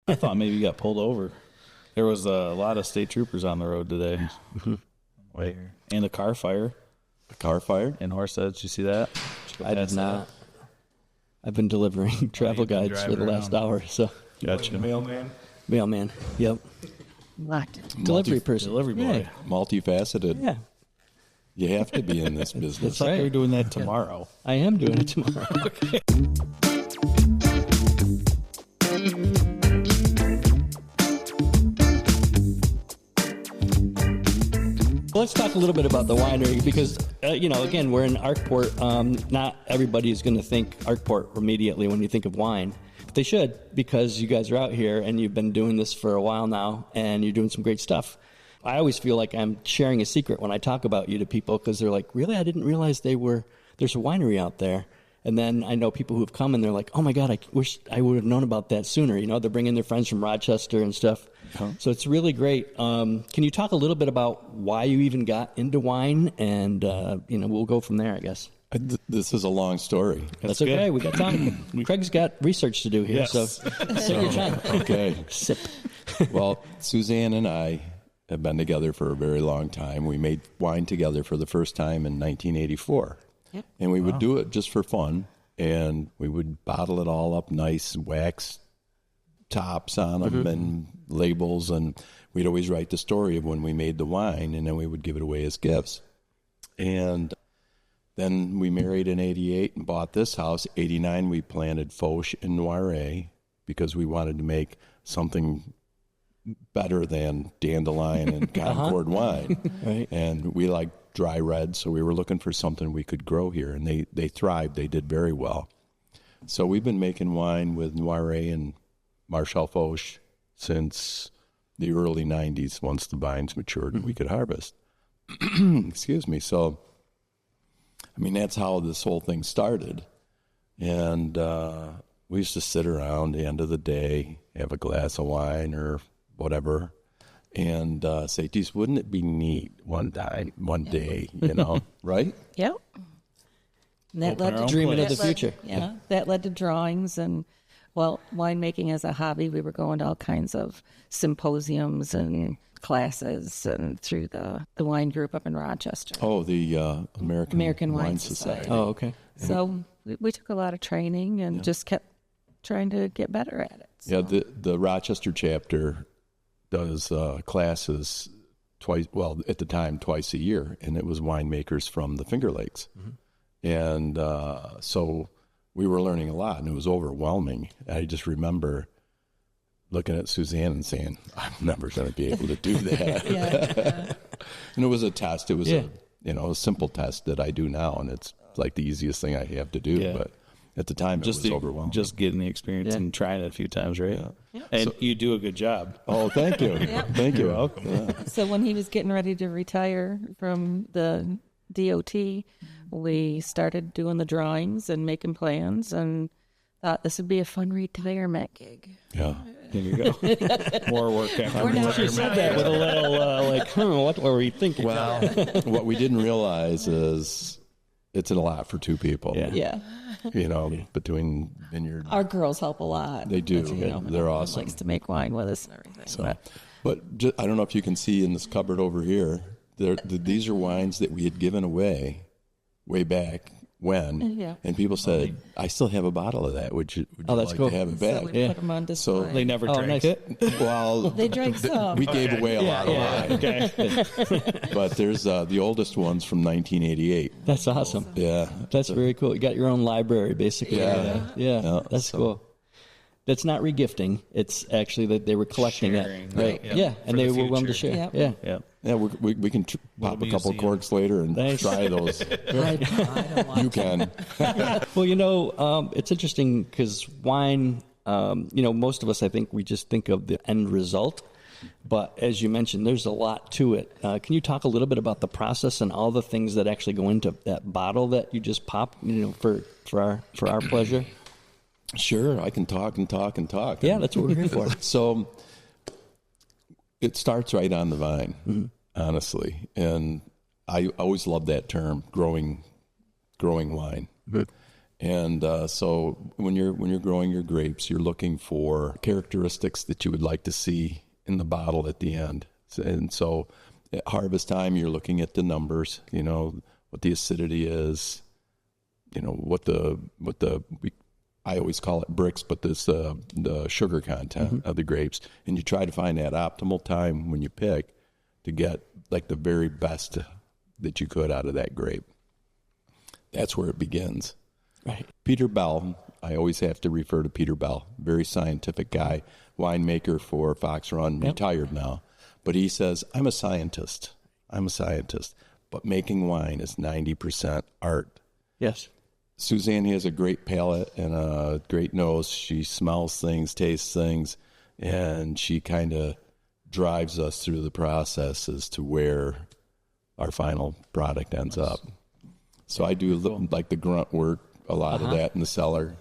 I thought maybe you got pulled over. There was a lot of state troopers on the road today. Wait. And a car fire. A car fire? In Horsehead. Did you see that? I did not. I've been delivering travel guides for the last hour, so. Gotcha. Mailman, yep. What? Delivery person. Delivery boy. Yeah. Multifaceted. Yeah. You have to be in this business. It's like you're doing that tomorrow. I am doing it tomorrow. Okay. Let's talk a little bit about the winery because, again, we're in Arkport. Not everybody is going to think Arkport immediately when you think of wine. But they should, because you guys are out here and you've been doing this for a while now and you're doing some great stuff. I always feel like I'm sharing a secret when I talk about you to people because they're like, really? I didn't realize there's a winery out there. And then I know people who've come and they're like, oh my God, I wish I would have known about that sooner. They're bringing their friends from Rochester and stuff. Uh-huh. So it's really great. Can you talk a little bit about why you even got into wine? And, we'll go from there, I guess. This is a long story. That's okay. Good. We got time. Craig's got research to do here. Yes. So take your time. Okay. Sip. Well, Suzanne and I have been together for a very long time. We made wine together for the first time in 1984. Yep. And we would do it just for fun, and we would bottle it all up nice, wax tops on them and labels, and we'd always write the story of when we made the wine, and then we would give it away as gifts. And then we married in 88 and bought this house. 89, we planted Foch and Noiret because we wanted to make something better than Dandelion and Concord wine. Right. And we like dry red, so we were looking for something we could grow here, and they thrived. They did very well. So we've been making wine with Noiret and Marshall Foch since the early 90s, once the vines matured and we could harvest. Excuse me. So, that's how this whole thing started. And we used to sit around the end of the day, have a glass of wine or whatever, and say, geez, wouldn't it be neat one day, right? Yep. And that led to dreaming of the future. That led to drawings and, winemaking as a hobby. We were going to all kinds of symposiums and classes and through the wine group up in Rochester. Oh, the American Wine Society. Oh, okay. So we took a lot of training and just kept trying to get better at it. So. Yeah, the Rochester chapter does classes twice a year, and it was winemakers from the Finger Lakes. And so we were learning a lot, and it was overwhelming. I just remember looking at Suzanne and saying, I'm never going to be able to do that. And it was a test. It was a simple test that I do now, and it's like the easiest thing I have to do. Yeah. But at the time, it was overwhelming. Just getting the experience and trying it a few times, right? Yeah. And you do a good job. Oh, thank you. Thank you. So when he was getting ready to retire from the DOT, we started doing the drawings and making plans and thought this would be a fun retirement gig. Yeah. There you go. More work after She said that with a little, what were we thinking? Well, what we didn't realize is it's a lot for two people. Yeah. Between vineyard. Our girls help a lot. They do. They're awesome. Likes to make wine with us and everything. But I don't know if you can see in this cupboard over here, these are wines that we had given away way back when, and people said, I still have a bottle of that. Would you like to have it back? So we put them on display. So they never drank it? Well, they drank some. We gave away a lot of wine. Okay. But there's the oldest one's from 1988. That's awesome. Yeah. That's very cool. You got your own library, basically. Yeah. That's cool. That's not regifting. It's actually that they were collecting Sharing, it. Right. Yeah. And they were willing to share. Yep. Yeah. Yeah, we can pop a couple corks later and try those. I don't want You can. Well, it's interesting because wine, most of us, I think we just think of the end result. But as you mentioned, there's a lot to it. Can you talk a little bit about the process and all the things that actually go into that bottle that you just pop, for our pleasure? Sure, I can talk and talk and talk. Yeah, that's what we're here for. So it starts right on the vine, honestly. And I always loved that term, growing wine. And so when you're growing your grapes, you're looking for characteristics that you would like to see in the bottle at the end. And so at harvest time, you're looking at the numbers, what the acidity is, I always call it bricks, but this the sugar content of the grapes. And you try to find that optimal time when you pick to get like the very best that you could out of that grape. That's where it begins. Right. Peter Bell, I always have to refer to Peter Bell, very scientific guy, winemaker for Fox Run, retired now. But he says, I'm a scientist, but making wine is 90% art. Yes. Suzanne has a great palate and a great nose. She smells things, tastes things, and she kind of drives us through the process as to where our final product ends up. So I do like the grunt work, a lot of that in the cellar,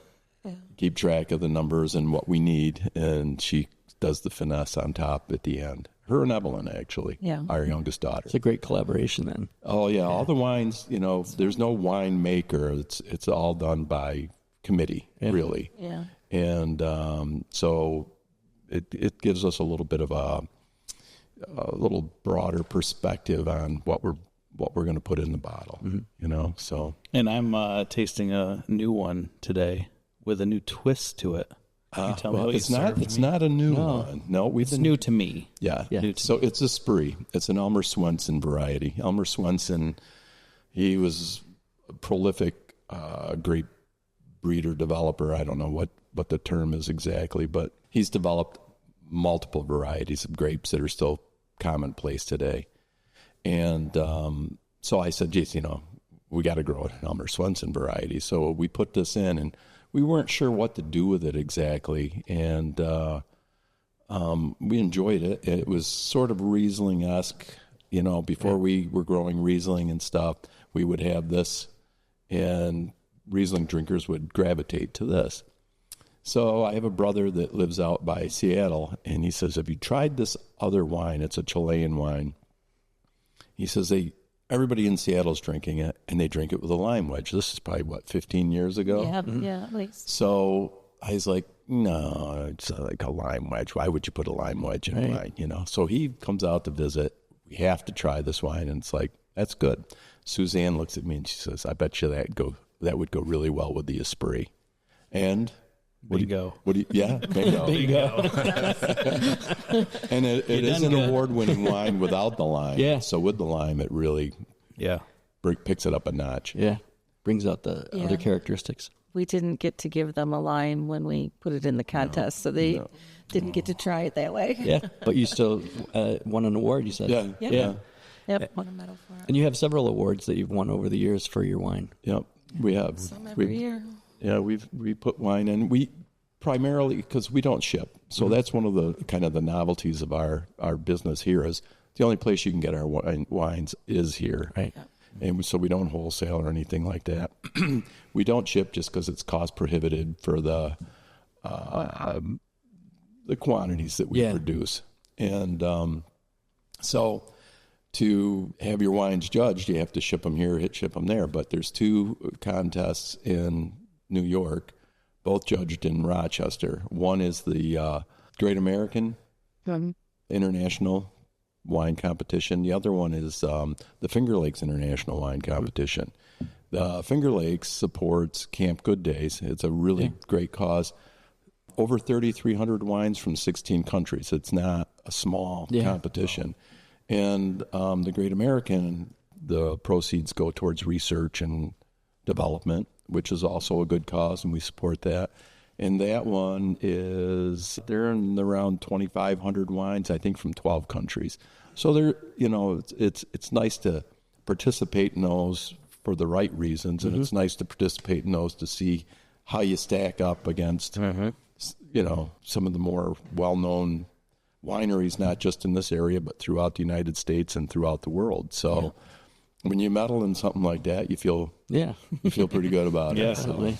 keep track of the numbers and what we need, and she does the finesse on top at the end. Her and Evelyn, actually, our youngest daughter. It's a great collaboration then. Oh, yeah. All the wines, there's no wine maker. It's all done by committee, really. Yeah. And so it gives us a little bit of a little broader perspective on what we're going to put in the bottle, so. And I'm tasting a new one today with a new twist to it. Can you tell me what it's not a new one. No, it's new to me. Yeah. New to so me. It's a Spree. It's an Elmer Swenson variety. Elmer Swenson, he was a prolific grape breeder, developer. I don't know what the term is exactly, but he's developed multiple varieties of grapes that are still commonplace today. And so I said, geez, we got to grow an Elmer Swenson variety. So we put this in, and we weren't sure what to do with it exactly. And we enjoyed it. It was sort of Riesling-esque. Before we were growing Riesling and stuff, we would have this, and Riesling drinkers would gravitate to this. So I have a brother that lives out by Seattle, and he says, have you tried this other wine? It's a Chilean wine. He says everybody in Seattle's drinking it, and they drink it with a lime wedge. This is probably, 15 years ago? Yeah, at least. So I was like, no, it's like a lime wedge. Why would you put a lime wedge in wine, So he comes out to visit. We have to try this wine, and it's like, that's good. Suzanne looks at me, and she says, I bet you that would go really well with the Esprit. And... Bingo. Bingo. Bingo. And it is an award-winning wine without the lime. Yeah. So with the lime, it really picks it up a notch. Yeah. Brings out the other characteristics. We didn't get to give them a lime when we put it in the contest, so they didn't get to try it that way. Yeah. But you still won an award, you said. Yeah. Yep, won a medal for it. And you have several awards that you've won over the years for your wine. Yep. We have. Some every year. Yeah, we put wine in. We primarily, because we don't ship, so that's one of the kind of the novelties of our business here is the only place you can get our wines is here. Right. And so we don't wholesale or anything like that. We don't ship just because it's cost prohibitive for the quantities that we produce. And so to have your wines judged, you have to ship them here, ship them there. But there's 2 contests in New York, both judged in Rochester. One is the Great American International Wine Competition. The other one is the Finger Lakes International Wine Competition. The Finger Lakes supports Camp Good Days. It's a really great cause. Over 3,300 wines from 16 countries. It's not a small competition. And the Great American, the proceeds go towards research and development, which is also a good cause, and we support that. And that one they're in around 2,500 wines, I think, from 12 countries. So it's nice to participate in those for the right reasons, and it's nice to participate in those to see how you stack up against, some of the more well-known wineries, not just in this area, but throughout the United States and throughout the world. So when you medal in something like that, you feel pretty good about it. Absolutely.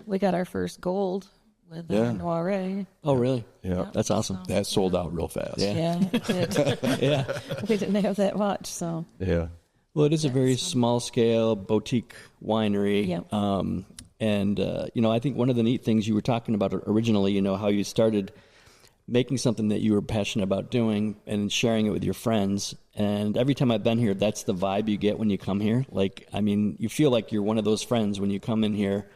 We got our first gold with Noire. Oh, really? Yeah. That's awesome. That sold out real fast. Yeah, it did. Yeah. We didn't have that much, so. Yeah. Well, it is a very small scale boutique winery. Yep. And I think one of the neat things you were talking about originally, how you started making something that you were passionate about doing and sharing it with your friends. And every time I've been here, that's the vibe you get when you come here. You feel like you're one of those friends when you come in here,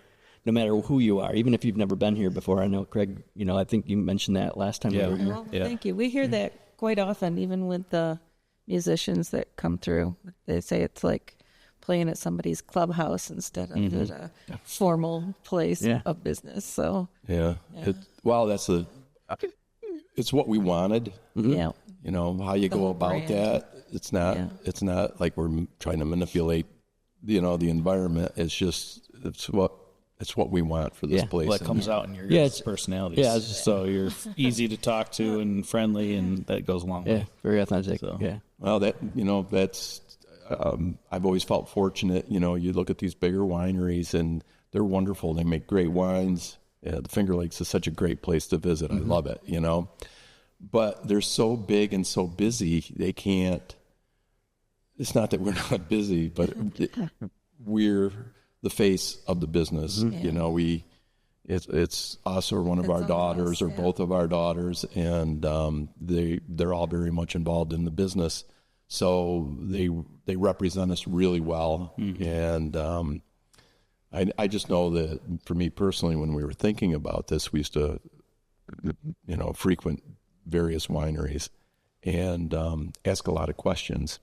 no matter who you are, even if you've never been here before. I know, Craig, I think you mentioned that last time we were here. Well, thank you. We hear that quite often, even with the musicians that come through. They say it's like playing at somebody's clubhouse instead of at a formal place of business. So it's what we wanted. Yeah. How you go about brand. that. It's not like we're trying to manipulate, the environment. It's just, it's what we want for this place. Well, it comes out in your guys' personalities. Yeah, so you're easy to talk to and friendly, and that goes a long way. Yeah, very authentic. So. Yeah. Well, that's, I've always felt fortunate. You look at these bigger wineries, and they're wonderful. They make great wines. Yeah, the Finger Lakes is such a great place to visit. I love it, But they're so big and so busy, they can't. It's not that we're not busy, but we're the face of the business. It's us or one of our daughters or both of our daughters, and they're all very much involved in the business. So they represent us really well, and I just know that for me personally, when we were thinking about this, we used to, frequent various wineries and ask a lot of questions.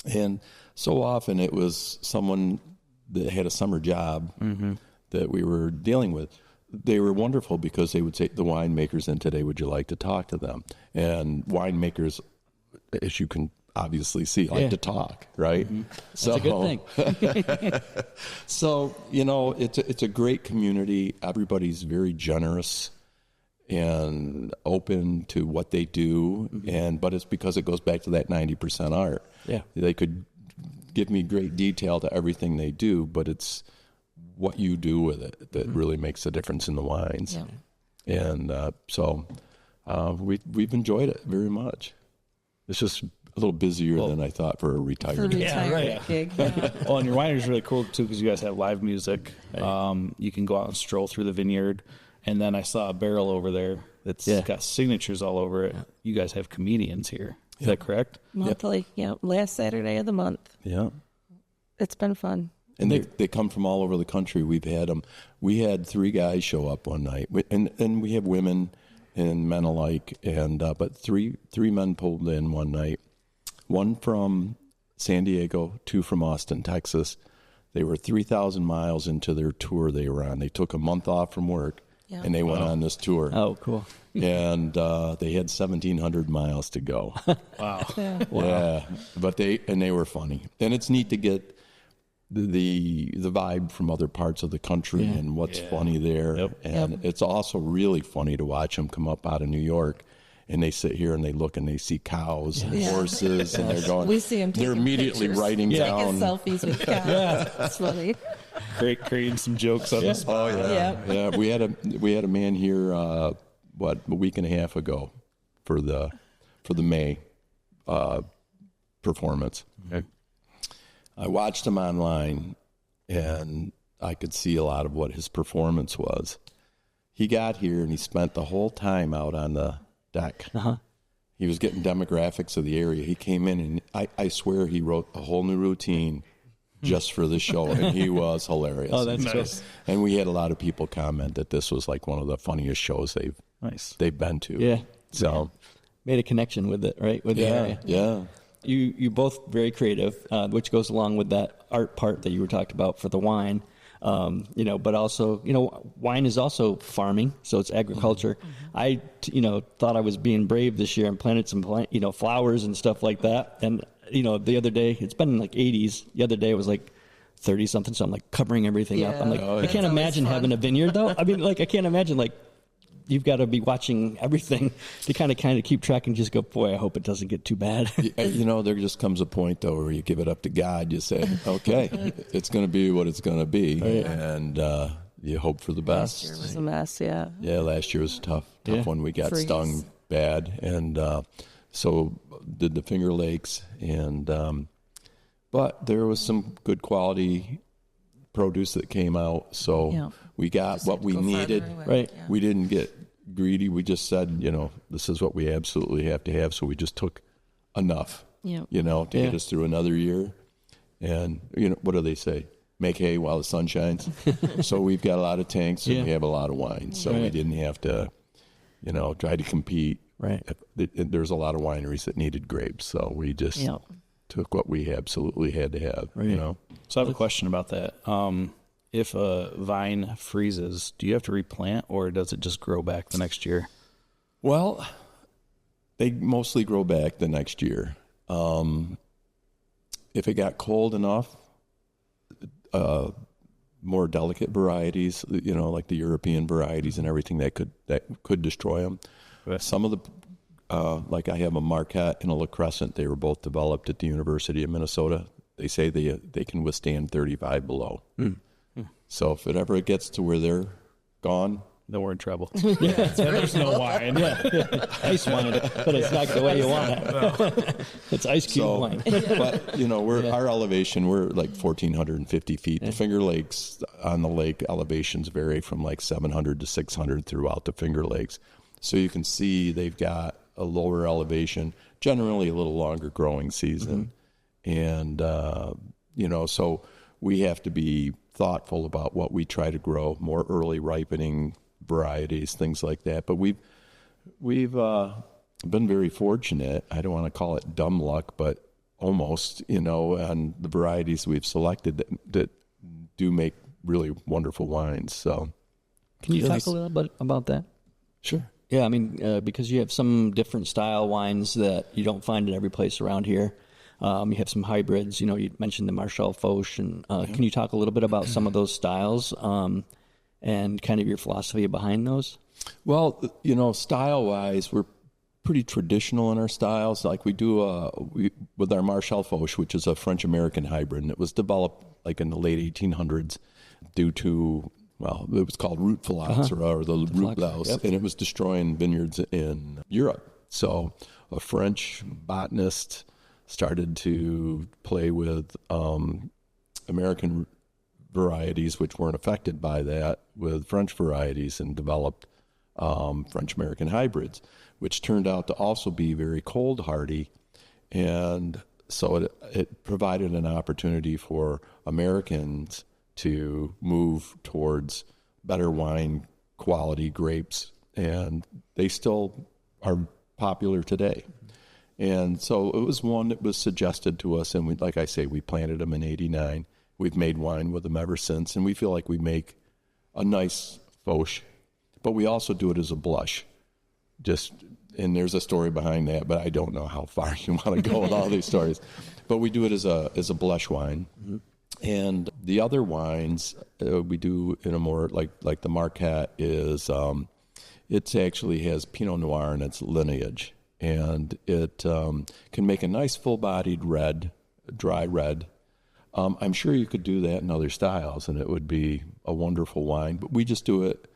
And so often it was someone that had a summer job that we were dealing with. They were wonderful because they would say, the winemakers in today, would you like to talk to them? And winemakers, as you can obviously see, like to talk, right? That's a good thing. So, it's a great community. Everybody's very generous and open to what they do. But it's because it goes back to that 90% art. Yeah. They could give me great detail to everything they do, but it's what you do with it that really makes a difference in the wines. Yeah. And so we've enjoyed it very much. It's just a little busier than I thought for a retirement. Gig. Yeah. Well, and your winery is really cool too because you guys have live music. You can go out and stroll through the vineyard, and then I saw a barrel over there that's got signatures all over it. You guys have comedians here. Is that correct? Monthly. Yeah. Last Saturday of the month. Yeah. It's been fun. And they come from all over the country. We've had them. We had 3 guys show up one night, and we have women and men alike. And but three men pulled in one night. One from San Diego, 2 from Austin, Texas. They were 3,000 miles into their tour they were on. They took a month off from work, and they went on this tour. Oh, cool. And they had 1,700 miles to go. Wow. Yeah, but they were funny. And it's neat to get the vibe from other parts of the country and what's funny there. And it's also really funny to watch them come up out of New York. And they sit here and they look and they see cows and horses and they're going. We see them. They're immediately writing down selfies with cows. It's funny. Creating some jokes on the spot. Oh yeah. We had a man here a week and a half ago for the May performance. Okay. I watched him online and I could see a lot of what his performance was. He got here and he spent the whole time out on the deck. He was getting demographics of the area. He came in and I swear he wrote a whole new routine just for the show, and he was hilarious. Oh, that's nice. And we had a lot of people comment that this was like one of the funniest shows they've been to. Yeah. So made a connection with it, right? With the area. Yeah. You both very creative, which goes along with that art part that you were talking about for the wine. But also, wine is also farming, so it's agriculture. I thought I was being brave this year and planted some, flowers and stuff like that. And, the other day, it's been like 80s. The other day it was like 30 something. So I'm like covering everything up. I'm like, I can't imagine having a vineyard though. I mean, I can't imagine you've got to be watching everything to kind of keep track and just go, boy, I hope it doesn't get too bad. There just comes a point, though, where you give it up to God. You say, okay, it's going to be what it's going to be. Right. And you hope for the best. Last year was a mess, yeah. Yeah, last year was tough when we got stung bad. And so did the Finger Lakes. And but there was some good quality produce that came out, so we got Just what had to we go needed. farther away. Right. Yeah. We didn't get greedy. We just said, this is what we absolutely have to have. So we just took enough, Yeah. to get us through another year. And, what do they say? Make hay while the sun shines. So we've got a lot of tanks and we have a lot of wine. So we didn't have to, try to compete. Right. There's a lot of wineries that needed grapes. So we just took what we absolutely had to have, So I have a question about that. If a vine freezes, do you have to replant, or does it just grow back the next year? Well, they mostly grow back the next year. If it got cold enough, more delicate varieties, like the European varieties and everything, that could destroy them. Okay. Some of the, like I have a Marquette and a La Crescent, they were both developed at the University of Minnesota. They say they can withstand 35 below. So if it ever gets to where they're gone, Then we're in trouble. There's no wine. Ice wine, but it's not the way you want it. It's ice cube wine. But our elevation, we're like 1,450 feet. The Finger Lakes on the lake elevations vary from like 700 to 600 throughout the Finger Lakes. So you can see they've got a lower elevation, generally a little longer growing season. And, so we have to be thoughtful about what we try to grow, more early ripening varieties, things like that. But we've been very fortunate. I don't want to call it dumb luck, but almost, on the varieties we've selected that do make really wonderful wines. So, Can you talk a little bit about that? Sure. Yeah, I mean, because you have some different style wines that you don't find in every place around here. You have some hybrids. You mentioned the Marshall Foch, and can you talk a little bit about some of those styles and kind of your philosophy behind those? Well, style-wise, we're pretty traditional in our styles. Like we do with our Marshall Foch, which is a French-American hybrid, and it was developed like in the late 1800s due to, it was called root phylloxera or the root louse, and it was destroying vineyards in Europe. So a French botanist started to play with American varieties which weren't affected by that with French varieties and developed French-American hybrids, which turned out to also be very cold hardy. And so it provided an opportunity for Americans to move towards better wine quality grapes, and they still are popular today. And so it was one that was suggested to us, and like I say, we planted them in '89. We've made wine with them ever since, and we feel like we make a nice Foch, but we also do it as a blush. And there's a story behind that, but I don't know how far you want to go with all these stories. But we do it as a blush wine. Mm-hmm. And the other wines we do in a more like the Marquette is it actually has Pinot Noir in its lineage. And it can make a nice full-bodied red, dry red. I'm sure you could do that in other styles, and it would be a wonderful wine. But we just do it,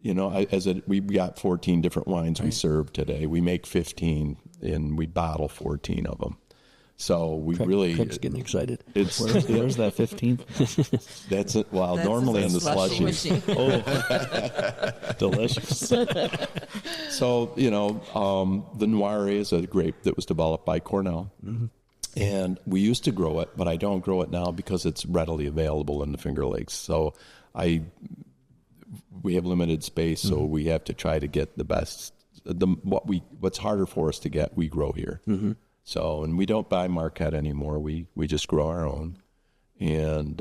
we got 14 different wines we serve today. We make 15, and we bottle 14 of them. So we Craig's getting excited. Where's that 15th? That's it. Well, that's normally in the slushy. Delicious. So, the Noir is a grape that was developed by Cornell. Mm-hmm. And we used to grow it, but I don't grow it now because it's readily available in the Finger Lakes. So we have limited space, so we have to try to get the best. What's harder for us to get, we grow here. Mm-hmm. So, and we don't buy Marquette anymore. We just grow our own. And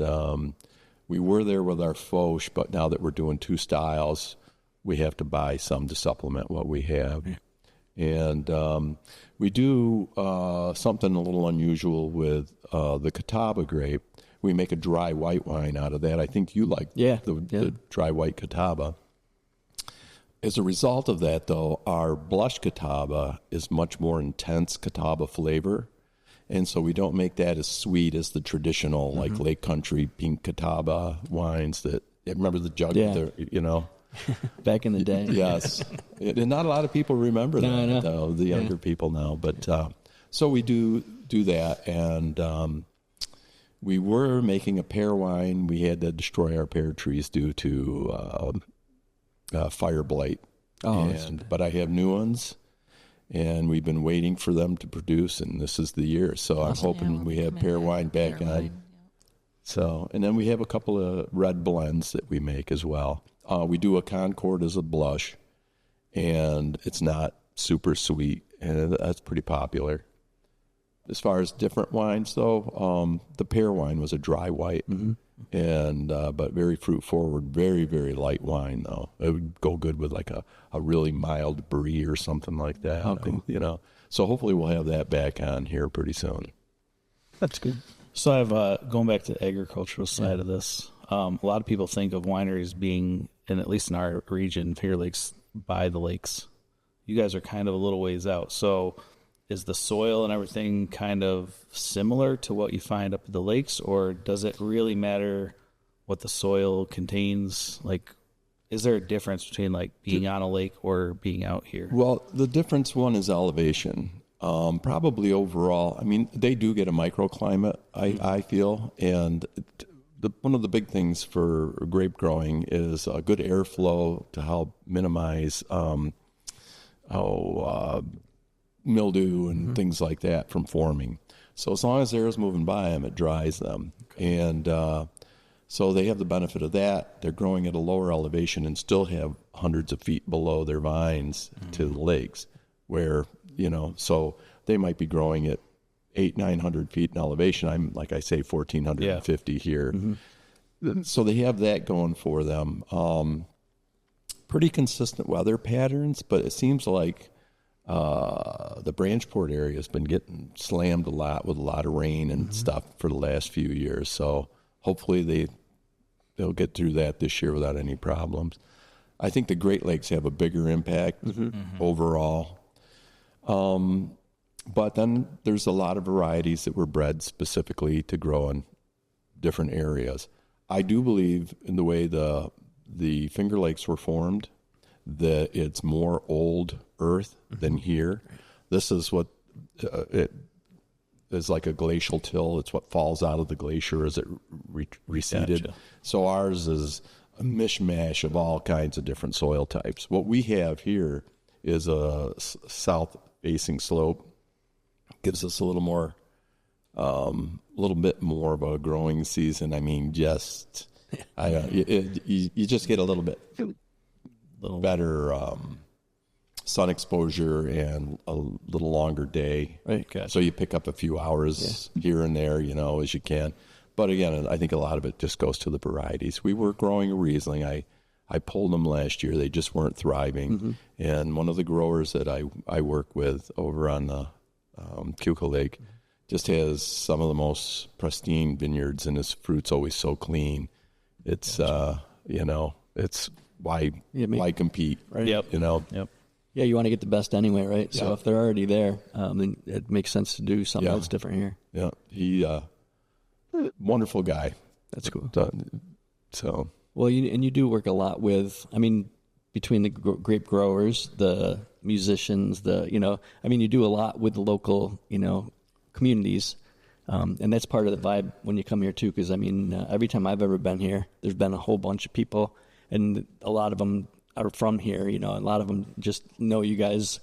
we were there with our Foch, but now that we're doing two styles, we have to buy some to supplement what we have. Yeah. And we do something a little unusual with the Catawba grape. We make a dry white wine out of that. I think you like the dry white Catawba. As a result of that, though, our blush Catawba is much more intense Catawba flavor. And so we don't make that as sweet as the traditional, like Lake Country pink Catawba wines that, remember the jug, back in the day. Yes. And not a lot of people remember that, though, the younger people now. But so we do that. And We were making a pear wine. We had to destroy our pear trees due to fire blight. But I have new ones, and we've been waiting for them to produce, and this is the year. So I'm hoping we have pear wine back on. So, and then we have a couple of red blends that we make as well. We do a Concord as a blush, and it's not super sweet, and that's pretty popular. As far as different wines, though, the pear wine was a dry white, and but very fruit forward, very, very light wine, though. It would go good with like a really mild brie or something like that. Oh, cool. You know, so hopefully we'll have that back on here pretty soon. That's good. So I've going back to the agricultural side of this. A lot of people think of wineries being, and at least in our region, Finger Lakes, by the lakes. You guys are kind of a little ways out. So is the soil and everything kind of similar to what you find up at the lakes, or does it really matter what the soil contains? Like, is there a difference between like being on a lake or being out here? Well, the difference one is elevation. Probably overall, I mean, they do get a microclimate, I feel, and one of the big things for grape growing is a good airflow to help minimize mildew and things like that from forming. So as long as air is moving by them, it dries them. And so they have the benefit of that. They're growing at a lower elevation and still have hundreds of feet below their vines to the lakes, where, you know, so they might be growing at 800-900 feet in elevation. I'm, like I say, 1,450 here. So they have that going for them. Pretty consistent weather patterns, but it seems like the Branchport area has been getting slammed a lot with a lot of rain and stuff for the last few years. So hopefully they'll get through that this year without any problems. I think the Great Lakes have a bigger impact overall. But then there's a lot of varieties that were bred specifically to grow in different areas. I do believe in the way the Finger Lakes were formed, that it's more old earth than here. This is what it is, like a glacial till. It's what falls out of the glacier as it receded. Gotcha. So ours is a mishmash of all kinds of different soil types. What we have here is a south-facing slope. Gives us a little more, little bit more of a growing season. I mean, just you just get a little bit better sun exposure and a little longer day. Right. Gotcha. So you pick up a few hours here and there, you know, as you can. But again, I think a lot of it just goes to the varieties. We were growing a Riesling. I pulled them last year. They just weren't thriving. And one of the growers that I work with over on the Keuka Lake just has some of the most pristine vineyards, and his fruit's always so clean. It's you know, it's why compete, right? You know. Yeah, you want to get the best anyway, right? So if they're already there, then it makes sense to do something else different here. Yeah, he wonderful guy. That's cool. So well, you do work a lot with, I mean, between the grape growers, the musicians, you do a lot with the local, communities. And that's part of the vibe when you come here too, because every time I've ever been here, there's been a whole bunch of people, and a lot of them are from here, and a lot of them just know you guys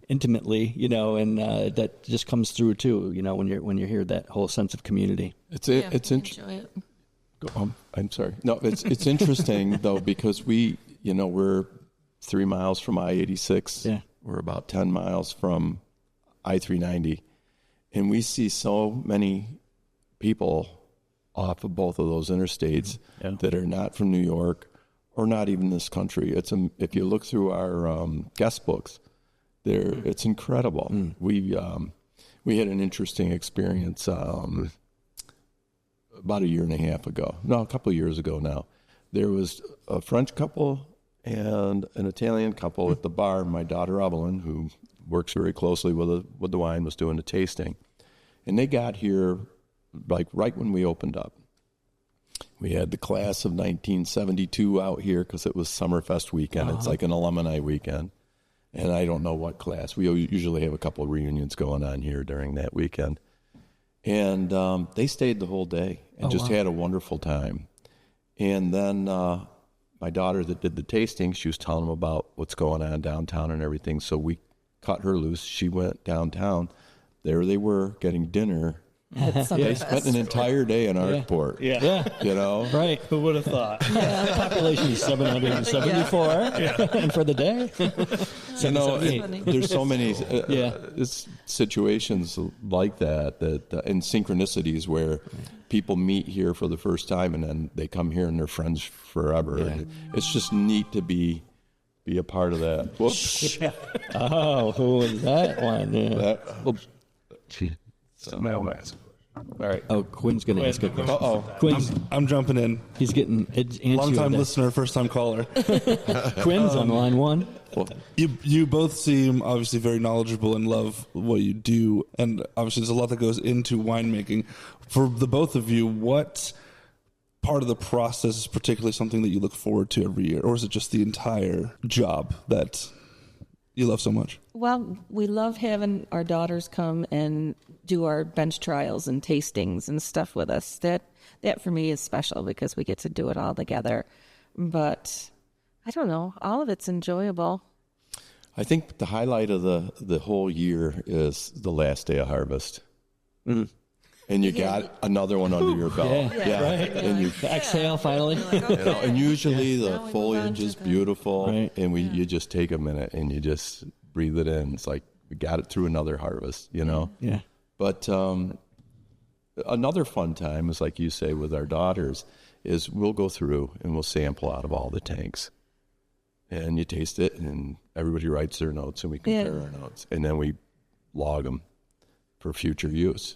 intimately, and that just comes through too, when you're here, that whole sense of community. It's interesting. I'm sorry. No, it's interesting though, because we're 3 miles from I-86. Yeah. We're about 10 miles from I-390. And we see so many people off of both of those interstates that are not from New York or not even this country. If you look through our guest books, it's incredible. We had an interesting experience about a year and a half ago. No, a couple of years ago now. There was a French couple and an Italian couple at the bar. My daughter Evelyn, who works very closely with the wine, was doing a tasting. And they got here like right when we opened up. We had the class of 1972 out here because it was Summerfest weekend. It's like an alumni weekend. And I don't know what class. We usually have a couple of reunions going on here during that weekend. And they stayed the whole day and had a wonderful time. And then my daughter that did the tasting, she was telling them about what's going on downtown and everything. So we cut her loose. She went downtown. There they were getting dinner. They spent an entire day in Arkport. Yeah. You know? Right. Who would have thought? The population is 774, and for the day. You know, there's so many Yeah. situations like that and synchronicities where people meet here for the first time and then they come here and they're friends forever. Yeah. And it's just neat to be a part of that. Whoops. Oh, who was that one? Yeah. All right. Oh, Quinn's going to ask a question. Uh-oh. Quinn's, I'm jumping in. he's getting antsy. Long-time over listener, first-time caller. there. Quinn's on line one. You both seem obviously very knowledgeable and love what you do, and obviously there's a lot that goes into winemaking. For the both of you, what part of the process is particularly something that you look forward to every year, or is it just the entire job that you love so much? Well, we love having our daughters come and do our bench trials and tastings and stuff with us. That for me is special because we get to do it all together. But I don't know, all of it's enjoyable. I think the highlight of the whole year is the last day of harvest. Mm. And you got another one under your belt. Yeah. Right. And you Exhale, finally. and usually the foliage is beautiful, Right. and you just take a minute and you just breathe it in. It's like we got it through another harvest, you know? Yeah. But another fun time is, like you say, with our daughters, is we'll go through and we'll sample out of all the tanks. And you taste it, and everybody writes their notes, and we compare our notes. And then we log them for future use.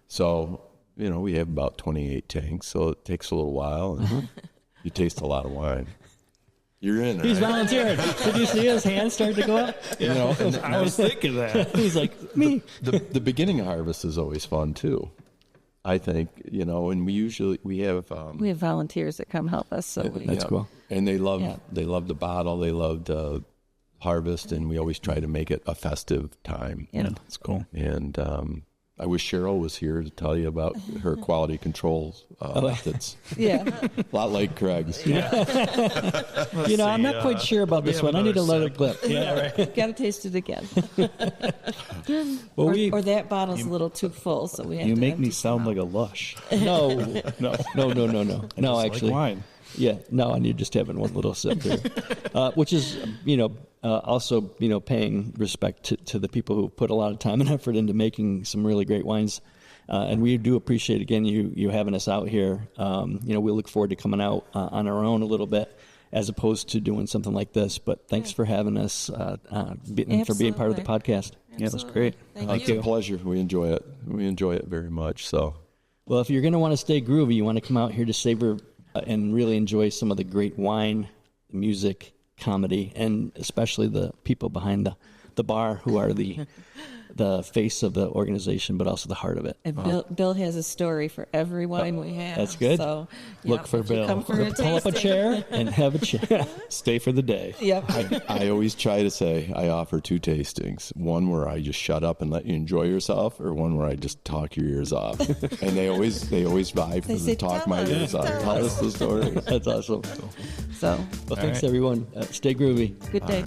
So, you know, we have about 28 tanks, so it takes a little while, and you taste a lot of wine. You're in, He's right? volunteering. Did you see his hand start to go up? You know, and I was thinking that. He's like, me. the beginning of harvest is always fun too. I think, you know, and we have We have volunteers that come help us. So That's cool. And they love the bottle, they love the harvest, and we always try to make it a festive time. Yeah. That's cool. And I wish Cheryl was here to tell you about her quality control methods. Yeah. A lot like Craig's. You know, I'm not quite sure about this one. I need to let it blip. Yeah, right. Got to taste it again. Well, or that bottle's a little too full, so we have You to make me empty sound some like out. a lush. No, No. no, Just actually. like wine. Yeah, no, and you're just having one little sip there, which is, also, paying respect to the people who put a lot of time and effort into making some really great wines. And we do appreciate, again, you having us out here. We look forward to coming out on our own a little bit as opposed to doing something like this. But thanks for having us and for being part of the podcast. Yeah, that's great. It's a pleasure. We enjoy it. We enjoy it very much. So, Well, if you're going to want to stay groovy, you want to come out here to Savor and really enjoy some of the great wine, music, comedy, and especially the people behind the bar who are the face of the organization, but also the heart of it. And Bill has a story for every wine we have. That's good. So Look for would you Bill. come for a Pull up a tasting? chair and have a chair. Stay for the day. Yep. I always try to say I offer two tastings: one where I just shut up and let you enjoy yourself, or one where I just talk your ears off. And they always vibe They for say, the talk "Tell my us, ears off. tell Tell us." us the story. That's awesome. So Well, thanks, everyone. Stay groovy. good day.